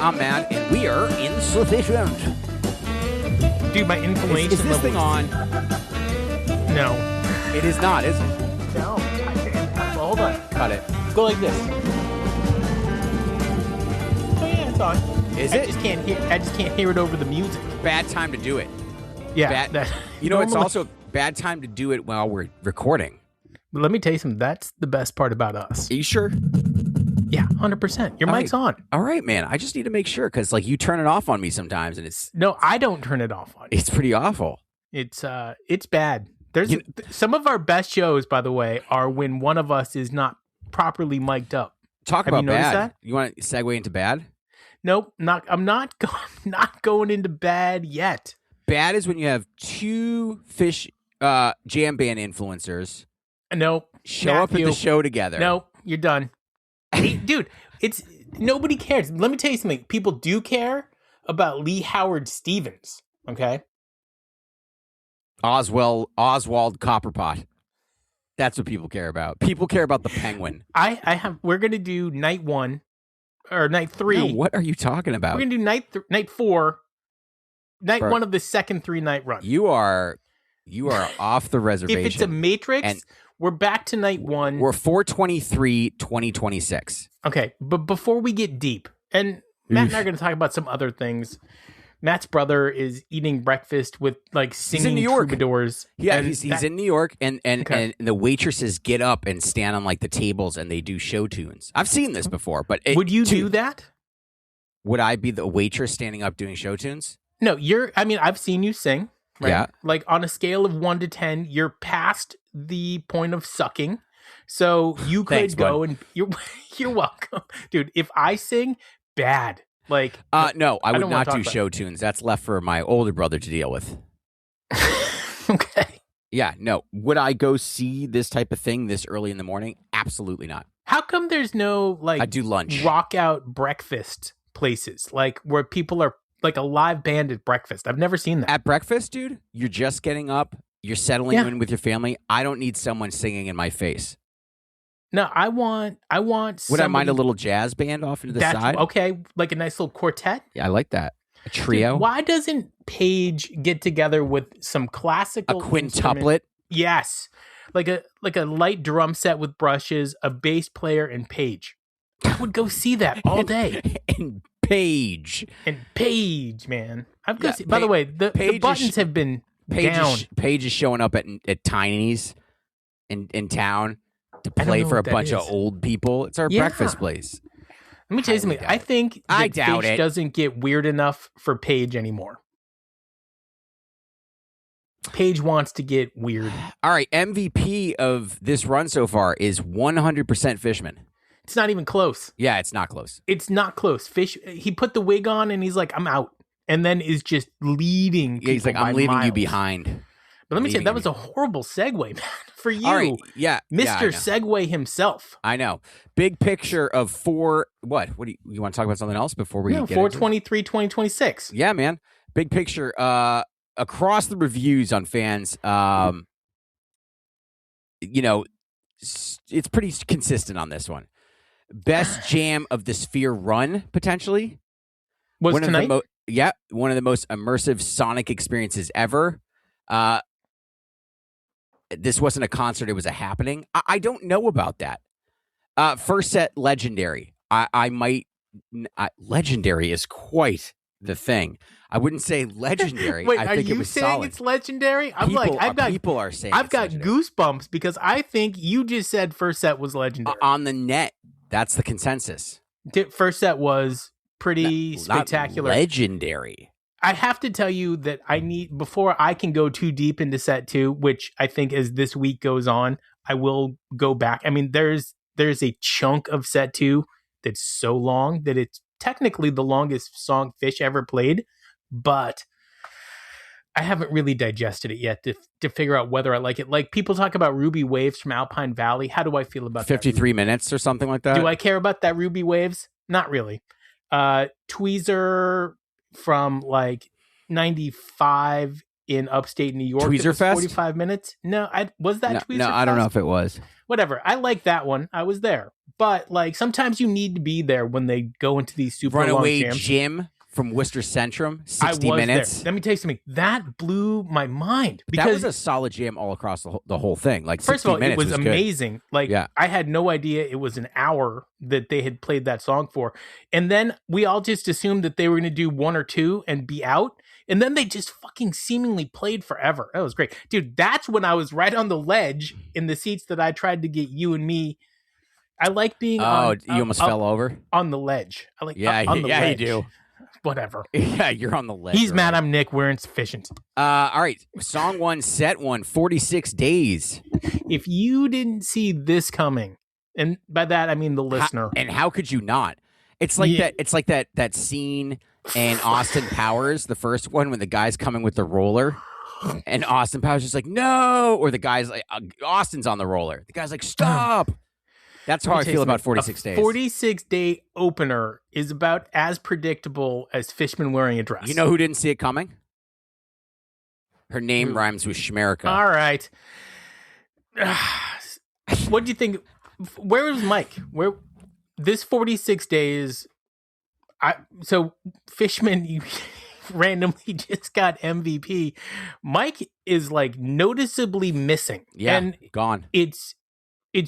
I'm Matt, and we are insufficient. Dude, my inflammation Is this thing on? No. It is not, is it? No. Well, hold on. Cut it. Go like this. Oh yeah, it's on. Is I it? just can't hear it over the music. Bad time to do it. Yeah. You know, it's also bad time to do it while we're recording. Let me tell you something. That's the best part about us. Are you sure? Yeah, 100%. Your All mic's right. on. All right, man. I just need to make sure because, like, you turn it off on me sometimes, and No, I don't turn it off on you. it's pretty awful. It's bad. There's some of our best shows, by the way, are when one of us is not properly mic'd up. Talk Have about you noticed bad. that? You want to segue into bad? Nope, I'm not going into bad yet. Bad is when you have two fish jam band influencers Nope. show up at the show together. Nope, you're done. Hey, dude, it's nobody cares. Let me tell you something. People do care about Lee Howard Stevens. Okay. Oswald Copperpot. That's what people care about. People care about the penguin. We're gonna do night 1 or night 3. No, what are you talking about? We're gonna do night 4, night Bro, 1 of the second 3-night run. You are off the reservation. If it's a Matrix, And we're back to night 1. we're 4/23/2026. Okay, but before we get deep, and Matt and I are going to talk about some other things. Matt's brother is eating breakfast with like singing New York. troubadours. Yeah, and he's in New York, and Okay. the waitresses get up and stand on like the tables and they do show tunes. I've seen this before, but Would you do that? Would I be the waitress standing up doing show tunes? No, I've seen you sing. Right? Yeah. Like on a scale of 1 to 10, you're past the point of sucking. So you could Thanks, go and you're welcome. Dude, if I sing, bad. Like No, I would don't wanna not talk do about show tunes. That's left for my older brother to deal with. okay. Yeah, no. Would I go see this type of thing this early in the morning? Absolutely not. How come there's no like I do lunch. rock out breakfast places like where people are like a live band at breakfast? I've never seen that. At breakfast, dude, you're just getting up. You're settling Yeah. in with your family. I don't need someone singing in my face. No, I want Would I mind a little jazz band off into the side? Okay, like a nice little quartet. Yeah, I like that. A Dude, trio? why doesn't Paige get together with some A classical instrument? quintuplet? Yes. Like a light drum set with brushes, a bass player, and Paige. I would go see that all day. And Paige. And Paige, man. I've go Yeah, see. By the way, the Paige is buttons have been down. Paige is showing up at Tiny's in town to I don't play know for a what that bunch of is. old people. It's our Yeah. breakfast place. Let me tell you highly something. doubt I it. think I that doubt Paige it. doesn't get weird enough for Paige anymore. Paige wants to get weird. All right, MVP of this run so far is 100% Fishman. It's not even close. Yeah, it's not close. It's not close. He put the wig on and he's like, I'm out. And then is just leading. Yeah, he's like, people I'm by leaving you miles. behind. But let me tell you, leaving that you was a horrible segue, man, for you. All right, yeah. Mr. yeah, I know. Segue himself. I know. Big picture of what do you want to talk about something else before we No, get into it? 4/23/2026. Yeah, man. Big picture across the reviews on fans it's pretty consistent on this one. Best jam of the Sphere run potentially. Was one tonight? Of the one of the most immersive sonic experiences ever. This wasn't a concert, it was a happening. I don't know about that. First set, legendary. Legendary is quite the thing. I wouldn't say legendary. Wait, I are think it you was saying solid. it's legendary? I'm People, like, people are saying I've it's got legendary. goosebumps because I think you just said first set was legendary. On the net. That's the consensus. First set was pretty Not spectacular. legendary. I have to tell you that I need, before I can go too deep into set 2, which I think as this week goes on, I will go back. I mean, there's a chunk of set 2 that's so long that it's technically the longest song Fish ever played, but I haven't really digested it yet to figure out whether I like it. Like people talk about Ruby Waves from Alpine Valley. How do I feel about 53 minutes or something like that. Do I care about that Ruby Waves? Not really. Tweezer from like 95 in upstate New York. Tweezer Fest? 45 minutes. No, was that Tweezer No, I don't know Fest? if it was. Whatever. I like that one. I was there. but like sometimes you need to be there when they go into these super long Runaway jams. Jim from Worcester Centrum, I 60 was minutes. there. Let me tell you something. That blew my mind That was because a solid jam all across the whole thing. Like 60 first of all, it minutes was good. amazing. Like Yeah. I had no idea it was an hour that they had played that song for. And then we all just assumed that they were going to do one or two and be out. And then they just fucking seemingly played forever. That was great. Dude, that's when I was right on the ledge in the seats that I tried to get you and me. I like being you almost fell over? on the ledge. I like Yeah, on the yeah, ledge. you do. Whatever. Yeah, you're on the ledge. He's mad right? I'm Nick. We're insufficient. All right. Song 1, set 1, 46 days. If you didn't see this coming, and by that I mean the listener. How could you not? It's like Yeah. that. It's like that scene in Austin Powers, the first one, when the guy's coming with the roller, and Austin Powers is like, no, or the guy's like, Austin's on the roller. The guy's like, stop. That's how I feel about 46 days. 46-day opener is about as predictable as Fishman wearing a dress. You know who didn't see it coming? Her name Who? rhymes with Schmerica. All right. What do you think? Where was Mike? Where this 46 days? So Fishman, you randomly just got MVP. Mike is like noticeably missing. Yeah, and gone. it's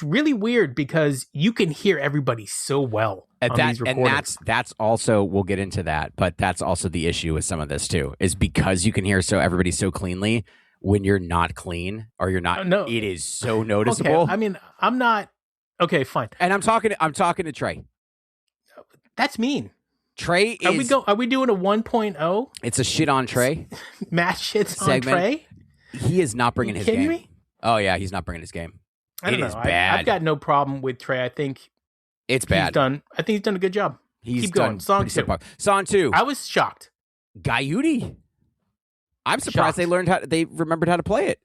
really weird because you can hear everybody so well on these recordings. And that's also, we'll get into that, but that's also the issue with some of this too, is because you can hear everybody so cleanly. When you're not clean or you're not, No. it is so noticeable. Okay, I mean, I'm not. Okay, fine. And I'm talking to Trey. That's mean. Trey is. Are we doing a 1.0? It's a shit on Trey. Matt shits on Segment. Trey? He is not bringing his kidding game. me? Oh yeah, he's not bringing his game. I don't It know. is bad. I've got no problem with Trey. I think It's I bad. think he's done a good job. He's Keep going. done Song pretty 2. subpar. Song 2. I was shocked. Gaiuti. I'm surprised Shocked. they remembered how to play it.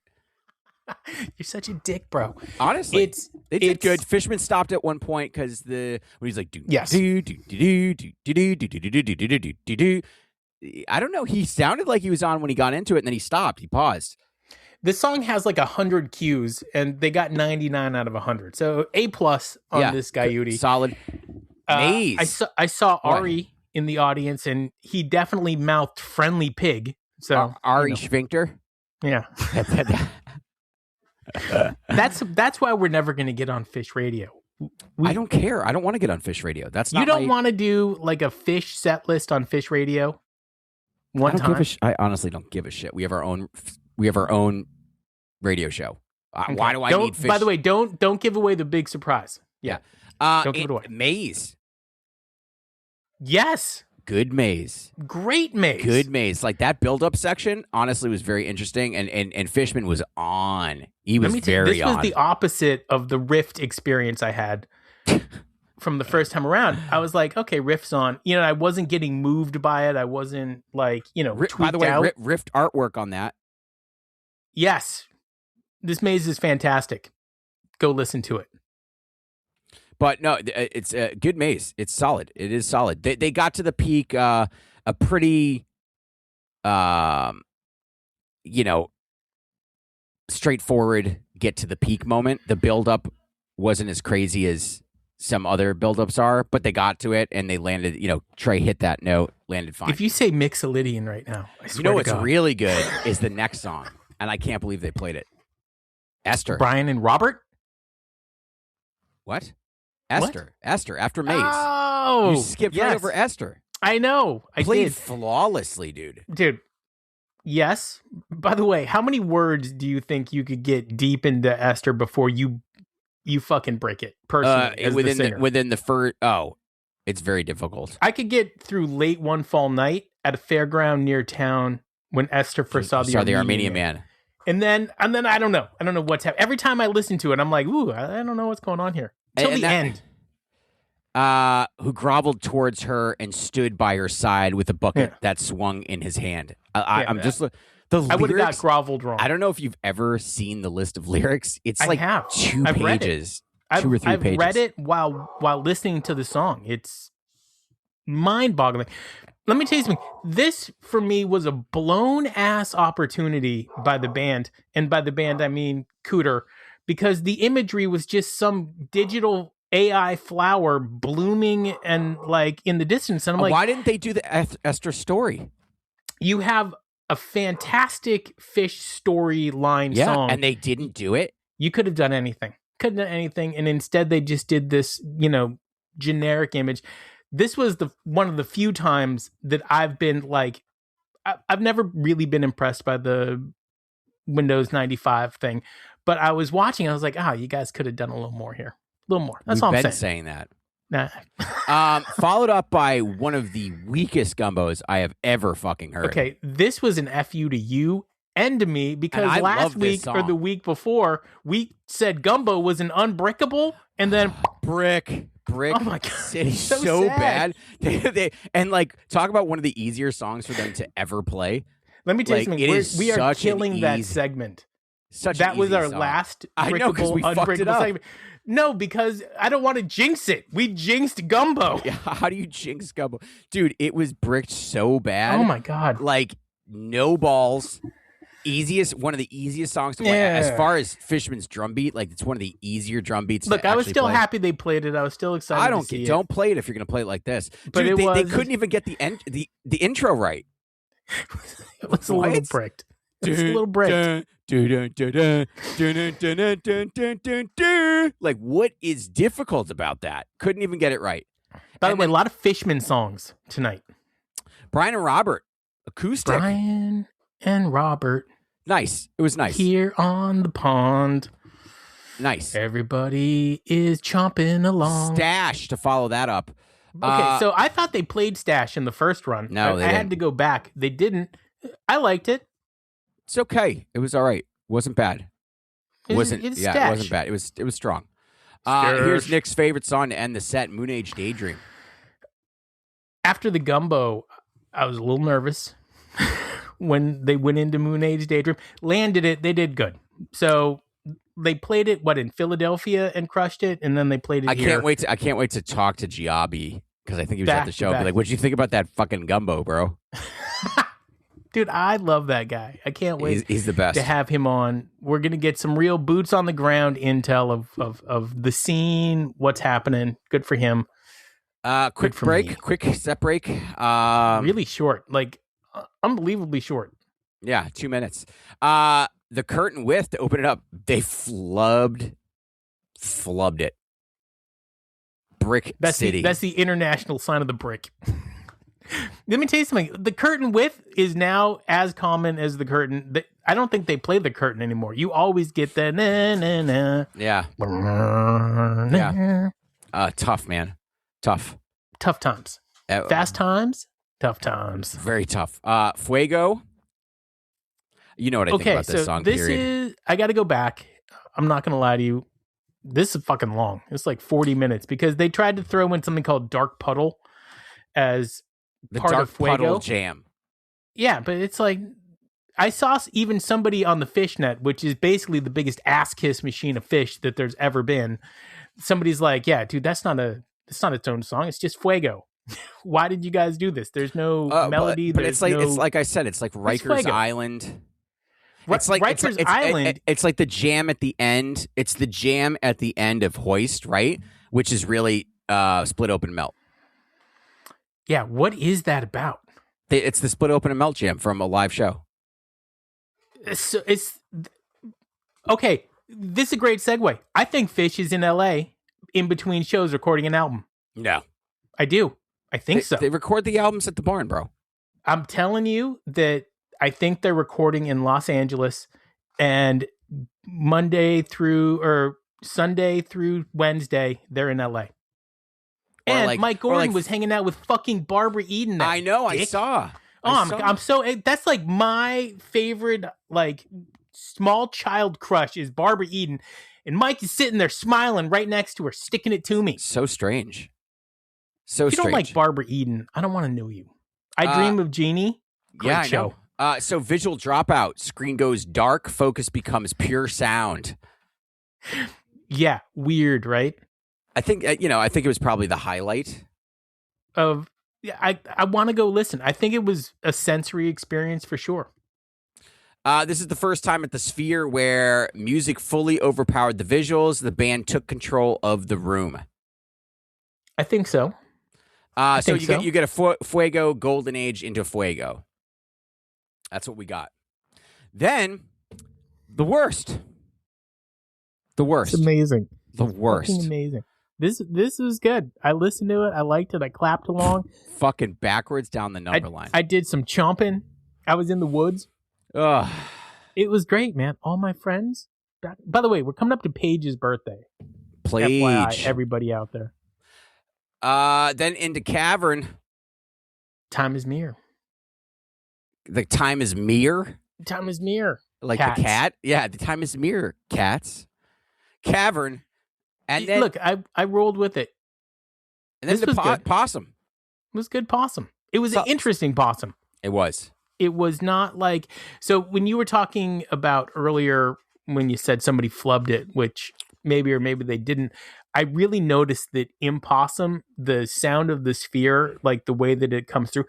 You're such a dick, bro. Honestly, they did it's- good. Fishman stopped at one point because when he's like, Yes. I don't know. He sounded like he was on when he got into it, and then he stopped. He paused. This song has like 100 cues, and they got 99 out of 100. So A+ on this Gaiuti. Solid. Maze. I saw What? Ari in the audience, and he definitely mouthed "friendly pig." So Ari you know, Schvinkter. yeah, that's why we're never going to get on Fish Radio. I don't care. I don't want to get on Fish Radio. That's not You don't my- want to do like a Fish set list on Fish Radio. I don't give a I honestly don't give a shit. We have our own radio show. Why do I need Fish? By the way, don't give away the big surprise. Yeah. don't give it away. Maze. Yes. Good maze. Great maze. Good maze. Like that build-up section, honestly, was very interesting. And Fishman was on. He was very this on. was the opposite of the Rift experience I had from the first time around. I was like, okay, Rift's on. You know, I wasn't getting moved by it. I wasn't like, By the way, out. Rift artwork on that. Yes. This maze is fantastic. Go listen to it. But no, it's a good maze. It's solid. It is solid. They got to the peak, a pretty, straightforward get to the peak moment. The buildup wasn't as crazy as some other buildups are, but they got to it and they landed. Trey hit that note, landed fine. If you say Mixolydian right now, I swear You know to what's God. really good is the next song, and I can't believe they played it. Esther. Brian and Robert? What? Esther. Esther after Maze. Oh, You skipped right yes. over Esther. I know. I Played did. flawlessly, dude. Dude, yes. By the way, how many words do you think you could get deep into Esther before you fucking break it personally as the singer? Within the first. Oh, it's very difficult. I could get through Late One Fall Night at a fairground near town when Esther first saw the Armenian man. And then I don't know. I don't know what's happening. Every time I listen to it, I'm like, ooh, I don't know what's going on here. Till the end. Who groveled towards her and stood by her side with a bucket that swung in his hand. I'm just the lyrics. I would have got groveled wrong. I don't know if you've ever seen the list of lyrics. It's I like have. 2 I've read it. pages, 2 or 3 I've pages. read it while listening to the song. It's mind-boggling. Let me tell you something. This, for me, was a blown-ass opportunity by the band. And by the band, I mean Cooter. Because the imagery was just some digital AI flower blooming and like in the distance. And I'm like, why didn't they do the Esther story? you have a fantastic fish storyline song. And they didn't do it. You could have done anything. Couldn't have done anything. And instead they just did this, generic image. This was one of the few times that I've been like, I've never really been impressed by the Windows 95 thing, but I was watching, I was like, you guys could have done a little more here. A little more. That's all I'm saying that. Nah. Followed up by one of the weakest gumbos I have ever fucking heard. Okay, this was an FU to you and to me, because last week or the week before, we said Gumbo was an unbreakable, and then Brick. Oh my God. City, so bad. They and like talk about one of the easier songs for them to ever play. Let me tell you something. We are killing that segment. That was our last breakable, unbreakable segment. No, because I don't want to jinx it. We jinxed Gumbo. Yeah, how do you jinx Gumbo? Dude, it was bricked so bad. Oh my God. Like no balls. One of the easiest songs to play. As far as Fishman's drum beat, like it's one of the easier drum beats. Look, I was still happy they played it. I was still excited. Don't play it if you're going to play it like this. But dude, they couldn't even get the intro right. It was a little bricked. It was a little bricked. Like, what is difficult about that? Couldn't even get it right. By the way, a lot of Fishman songs tonight. Brian and Robert, acoustic. Brian and Robert. Nice. It was nice. Here on the pond. Nice. Everybody is chomping along. Stash to follow that up. Okay, so I thought they played Stash in the first run. No, I had to go back. They didn't. I liked it. It's okay. It was all right. Wasn't bad. It wasn't bad. It was strong. Here's Nick's favorite song to end the set, Moon Age Daydream. After the Gumbo, I was a little nervous. When they went into Moon Age Daydream, landed it, they did good. So they played it in Philadelphia and crushed it, and then they played it here. I can't wait to talk to Giabi, because I think he was at the show. Be like, what'd you think about that fucking Gumbo, bro? Dude, I love that guy. I can't wait. He's the best to have him on. We're gonna get some real boots on the ground intel of the scene, what's happening. Good for him. Quick set break. Really short, like unbelievably short. Yeah, 2 minutes. The curtain width to open it up, they flubbed it. Brick City. That's the international sign of the brick. Let me tell you something. The curtain width is now as common as the curtain. I don't think they play the curtain anymore. You always get the na-na-na. Yeah. Tough, man. Tough times. Fast times. Tough times. Very tough. Fuego. You know what I think about this song, period. I got to go back. I'm not going to lie to you. This is fucking long. It's like 40 minutes because they tried to throw in something called Dark Puddle as the part Dark of Fuego. Puddle jam. Yeah, but it's like, I saw even somebody on the Fishnet, which is basically the biggest ass kiss machine of fish that there's ever been. Somebody's like, yeah, dude, it's not its own song. It's just Fuego. Why did you guys do this? There's no melody. But it's like I said, it's like Rikers Island. It's like Rikers Island. It's like the jam at the end. It's the jam at the end of Hoist, right? Which is really Split Open Melt. Yeah, what is that about? It's the Split Open and Melt jam from a live show. It's okay. This is a great segue. I think Fish is in LA in between shows recording an album. No, I do. I think so. They record the albums at the barn, bro. I'm telling you that I think they're recording in Los Angeles, and Sunday through Wednesday they're in LA. And Mike Gordon was hanging out with fucking Barbara Eden. I know. I saw. I'm so. That's like my favorite, like small child crush is Barbara Eden, and Mike is sitting there smiling right next to her, sticking it to me. So strange. If you don't like Barbara Eden, I don't want to know you. I Dream of Jeannie. Great show. I know. So visual dropout. Screen goes dark. Focus becomes pure sound. Yeah, weird, right? I think it was probably the highlight of. I want to go listen. I think it was a sensory experience for sure. This is the first time at the Sphere where music fully overpowered the visuals. The band took control of the room. I think so. So think you so. get a Fuego Golden Age into Fuego. That's what we got. Then the worst. The worst. It's amazing. The worst. Fucking amazing. This was good. I listened to it. I liked it. I clapped along. Fucking backwards down the number line. I did some chomping. I was in the woods. Ugh. It was great, man. All my friends. By the way, we're coming up to Paige's birthday. Paige. FYI, everybody out there. Then into Cavern. Time is mere. The time is mere. Time is mere. Like Cats. the cat. Yeah, the time is mere. Cats. Cavern. And then Look, I rolled with it. and then this was good. possum. It was good possum. It was So- an interesting possum. It was. It was not like, so when you were talking about earlier when you said somebody flubbed it, which maybe or maybe they didn't, I really noticed that in possum, the sound of the sphere, like the way that it comes through,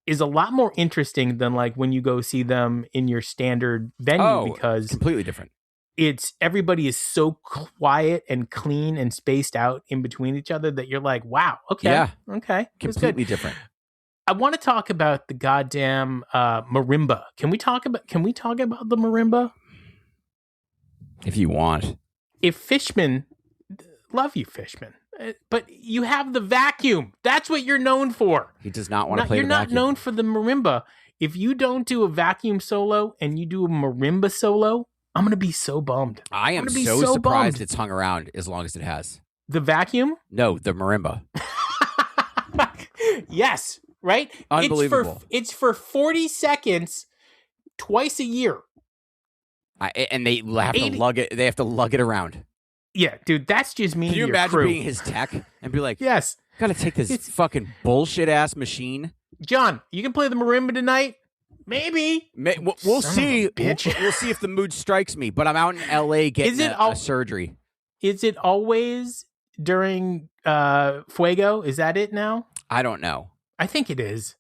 is a lot more interesting than like when you go see them in your standard venue, because Completely different. it's everybody is so quiet and clean and spaced out in between each other that you're like, wow, okay, Yeah. okay, it was good. Completely different. I want to talk about the goddamn marimba. Can we talk about the marimba? If you want. If Fishman, love you, Fishman, but you have the vacuum. That's what you're known for. He does not want to play You're the not vacuum. known for the marimba. If you don't do a vacuum solo and you do a marimba solo, I'm gonna be so bummed. I am I'm gonna be so so surprised bummed. it's hung around as long as it has. The vacuum? No, the marimba. Yes, right? Unbelievable. It's for 40 seconds twice a year. And they have to 80 lug it. They have to lug it around. Yeah, dude, that's just me. Can you and your imagine crew. being his tech and be like, Yes, gotta take this It's- fucking bullshit ass machine? John, you can play the marimba tonight. Maybe. We'll Son of see. a bitch. We'll see if the mood strikes me. But I'm out in LA getting Is it a surgery. Is it always during Fuego? Is that it now? I don't know. I think it is.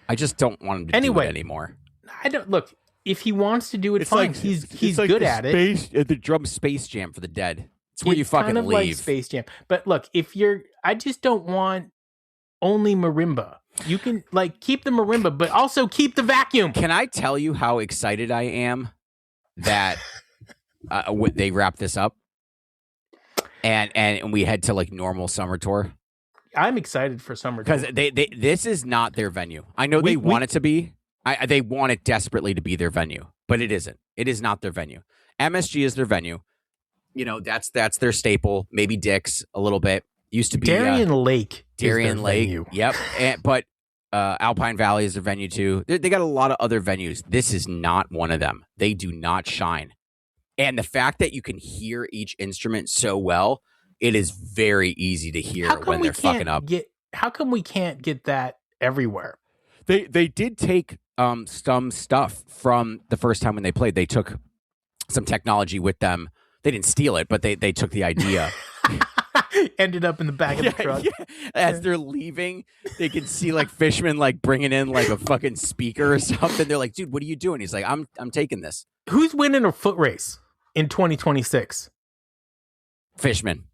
I just don't want him to do Anyway. it anymore. I don't look. If he wants to do it, fine. He's like good the at it. The drum Space Jam for the dead. It's where you It's fucking kind of leave. like Space Jam. But look, I just don't want only marimba. You can like keep the marimba, but also keep the vacuum. Can I tell you how excited I am that they wrap this up and we head to like normal summer tour? I'm excited for summer Because tour. they this is not their venue. I know We- they want it to be. They want it desperately to be their venue, but it isn't. It is not their venue. MSG is their venue. You know, that's their staple. Maybe Dick's a little bit. Used to be Darien Lake. Darien is their Lake. venue. Yep. But Alpine Valley is their venue too. They got a lot of other venues. This is not one of them. They do not shine. And the fact that you can hear each instrument so well, it is very easy to hear when they're fucking up. How come we can't get that everywhere? They did take some stuff from the first time when they played. They took some technology with them. They didn't steal it, but they took the idea. Ended up in the back of the truck. As they're leaving, they can see like Fishman like bringing in like a fucking speaker or something. They're like, "Dude, what are you doing?" He's like, "I'm taking this." Who's winning a foot race in 2026? Fishman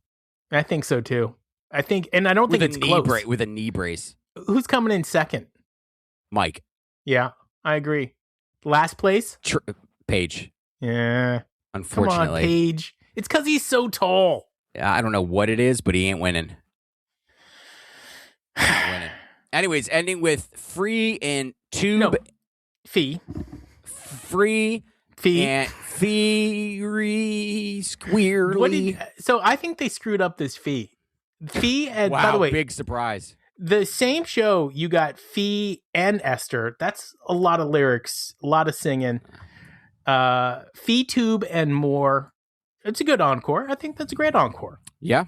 I think so too. I think, and I don't think it's close. with a knee brace. Who's coming in second? Mike Yeah, I agree. Last place? Page. Yeah. Come on, Unfortunately, Paige. It's because he's so tall. I don't know what it is, but he ain't winning. Anyways, ending with free and tube. No. Fee. Free Fee. and fee squeerly. So I think they screwed up this fee. Fee, and Wow, by the way, big surprise. the same show, you got Fee and Esther. That's a lot of lyrics, a lot of singing. Fee Tube and more. It's a good encore. I think that's a great encore. Yeah.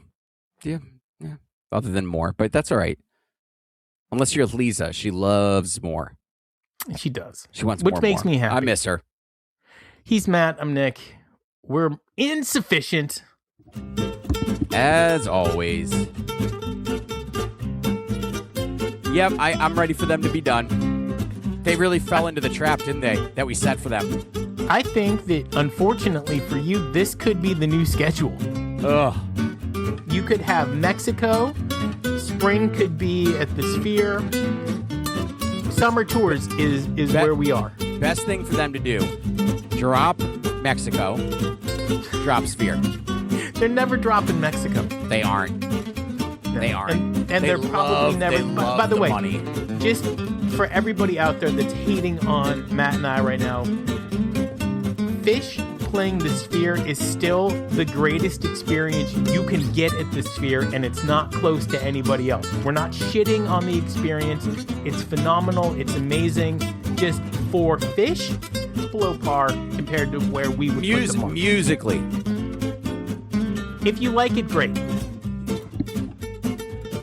Other than more, but that's all right. Unless you're with Lisa, she loves more. She does. She wants Which more. makes me happy. I miss her. He's Matt. I'm Nick. We're insufficient. As always. Yep, I'm ready for them to be done. They really fell into the trap, didn't they? That we set for them. I think that, unfortunately for you, this could be the new schedule. Ugh. You could have Mexico Spring could be at the Sphere. Summer tours is where we are. Best thing for them to do: drop Mexico, drop Sphere. They're never dropping Mexico. They aren't. They aren't. And they're probably never. By the way, money. Just for everybody out there that's hating on Matt and I right now, Phish playing the Sphere is still the greatest experience you can get at the Sphere, and it's not close to anybody else. We're not shitting on the experience. It's phenomenal. It's amazing. Just for Phish, it's below par compared to where we would put the mark. Musically. If you like it, great.